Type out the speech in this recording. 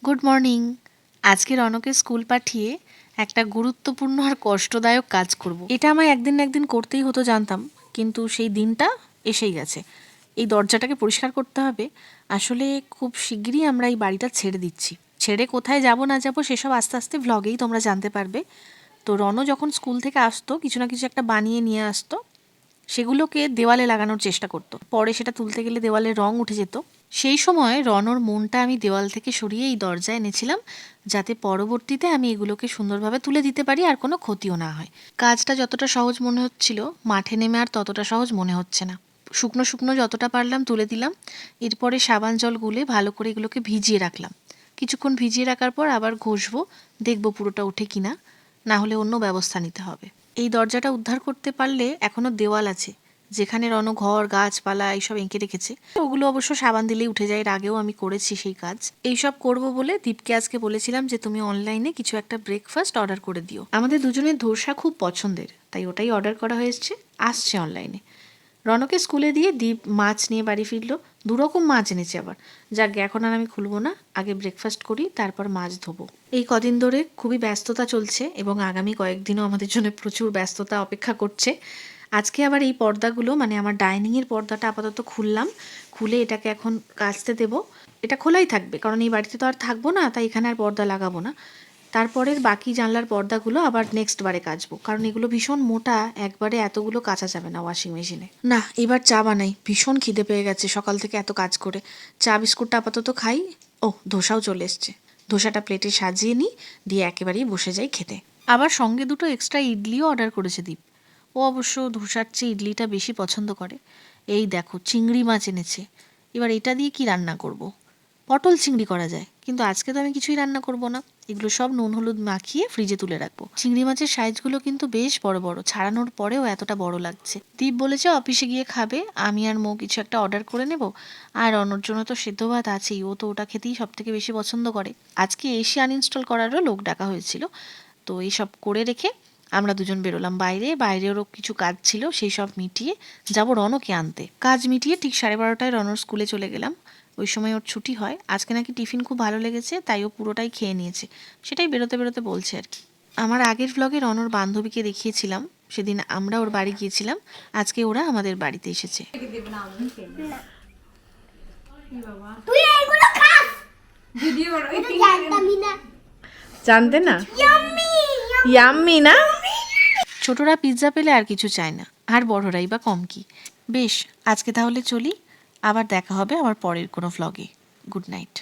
Good morning. আজকে রনকে school পাঠিয়ে একটা গুরুত্বপূর্ণ আর কষ্টদায়ক কাজ করব। এটা আমায় একদিন না একদিন করতেই হতো জানতাম, কিন্তু সেই দিনটা এসেই গেছে। এই দরজাটাকে পরিষ্কার করতে হবে। আসলে খুব শিগগিরই আমরা এই বাড়িটা ছেড়ে দিচ্ছি। ছেড়ে কোথায় যাব না যাব সেসব আস্তে আস্তে ভ্লগেই তোমরা জানতে পারবে। তো রন যখন স্কুল থেকে আসতো কিছু না কিছু একটা বানিয়ে নিয়ে আসতো, সেগুলোকে দেওয়ালে লাগানোর চেষ্টা করতো। পরে সেটা তুলতে গেলে দেওয়ালে রং উঠে যেত। সেই সময় রনর মনটা আমি দেওয়াল থেকে সরিয়ে এই দরজায় এনেছিলাম, যাতে পরবর্তীতে আমি এগুলোকে সুন্দরভাবে তুলে দিতে পারি আর কোনো ক্ষতিও না হয়। কাজটা যতটা সহজ মনে হচ্ছিল, মাঠে নেমে আর ততটা সহজ মনে হচ্ছে না। শুকনো শুকনো যতটা পারলাম তুলে দিলাম। এরপরে সাবান জল গুলে ভালো করে এগুলোকে ভিজিয়ে রাখলাম। কিছুক্ষণ ভিজিয়ে রাখার পর আবার ঘষবো, দেখবো পুরোটা ওঠে কিনা, না হলে অন্য ব্যবস্থা নিতে হবে। এই দরজাটা উদ্ধার করতে পারলে এখনও দেওয়াল আছে, যেখানে রণ ঘর গাছপালা এইসব এঁকে রেখেছে। ওগুলো অবশ্য সাবান দিলেই উঠে যায়, এর আগেও আমি করেছি সেই কাজ। এইসব করব বলে দীপকে আজকে বলেছিলাম যে তুমি অনলাইনে কিছু একটা ব্রেকফাস্ট অর্ডার করে দিও। আমাদের দুজনের ধোসা খুব পছন্দের, তাই ওটাই অর্ডার করা হয়েছে, আসছে অনলাইনে। রনকে স্কুলে দিয়ে দীপ মাছ নিয়ে বাড়ি ফিরলো। দুরকম মাছ এনেছে আবার। যাক, এখন আর আমি খুলবো না, আগে ব্রেকফাস্ট করি, তারপর মাছ ধোবো। এই কদিন ধরে খুবই ব্যস্ততা চলছে এবং আগামী কয়েকদিনও আমাদের জন্য প্রচুর ব্যস্ততা অপেক্ষা করছে। আজকে আবার এই পর্দাগুলো, মানে আমার ডাইনিংয়ের পর্দাটা আপাতত খুললাম, খুলে এটাকে এখন কাচতে দেবো। এটা খোলাই থাকবে, কারণ এই বাড়িতে তো আর থাকবো না, তাই এখানে আর পর্দা লাগাবো না। তারপরের বাকি জানলার পর্দাগুলো আবার নেক্সট বারে কাচবো, কারণ এগুলো ভীষণ মোটা, একবারে এতগুলো কাচা যাবে না ওয়াশিং মেশিনে। না, এবার চা বানাই, ভীষণ খিদে পেয়ে গেছে সকাল থেকে এত কাজ করে। চা বিস্কুটটা আপাতত খাই। ও, ধোসাও চলে এসছে। ধোসাটা প্লেটে সাজিয়ে নিই, দিয়ে একেবারেই বসে যাই খেতে। আবার সঙ্গে দুটো এক্সট্রা ইডলিও অর্ডার করেছে দীপ। ও অবশ্য ধোসার চেয়ে ইডলিটা বেশি পছন্দ করে। এই দেখো, চিংড়ি মাছ এনেছে। এবার এটা দিয়ে কি রান্না করব? পটল চিংড়ি করা যায়, কিন্তু আজকে তো আমি কিছুই রান্না করব না। এগুলো সব নুন হলুদ মাখিয়ে ফ্রিজে তুলে রাখবো। চিংড়ি মাছের সাইজগুলো কিন্তু বেশ বড় বড়, ছাড়ানোর পরেও এতটা বড় লাগছে। দীপ বলেছে অফিসে গিয়ে খাবে, আমি আর মৌ কিছু একটা অর্ডার করে নেব। আর অন্যর জন্য তো সেদ্ধ ভাত আছেই, ও তো ওটা খেতেই সব থেকে বেশি পছন্দ করে। আজকে এসে আনইনস্টল করারও লোক ডাকা হয়েছিল। তো এইসব করে রেখে আমরা দুজন বেরোলাম বাইরেরও কিছু কাজ ছিল, সেই সব মিটিয়ে যাব রনকে আনতে। কাজ মিটিয়ে ঠিক 12:30টায় রনর স্কুলে চলে গেলাম। ওই সময় ওর ছুটি হয়। আজকে নাকি টিফিন খুব ভালো লেগেছে, তাই ও পুরোটাই খেয়ে নিয়েছে। সেটাই বেরোতে বেরোতে বলছে আর কি। আমার আগের ভ্লগে রনর বান্ধবীকে দেখিয়েছিলাম, সেদিন আমরা ওর বাড়ি গিয়েছিলাম। আজকে ওরা আমাদের বাড়িতে এসেছে। জানতে না, ইয়াম্মি না? ছোটরা পিৎজা পেলে আর কিছু চায় না, আর বড়রাই বা কম কি। বেশ, আজকে তাহলে চলি, আবার দেখা হবে আমার পরের কোনো ভ্লগে। Good night.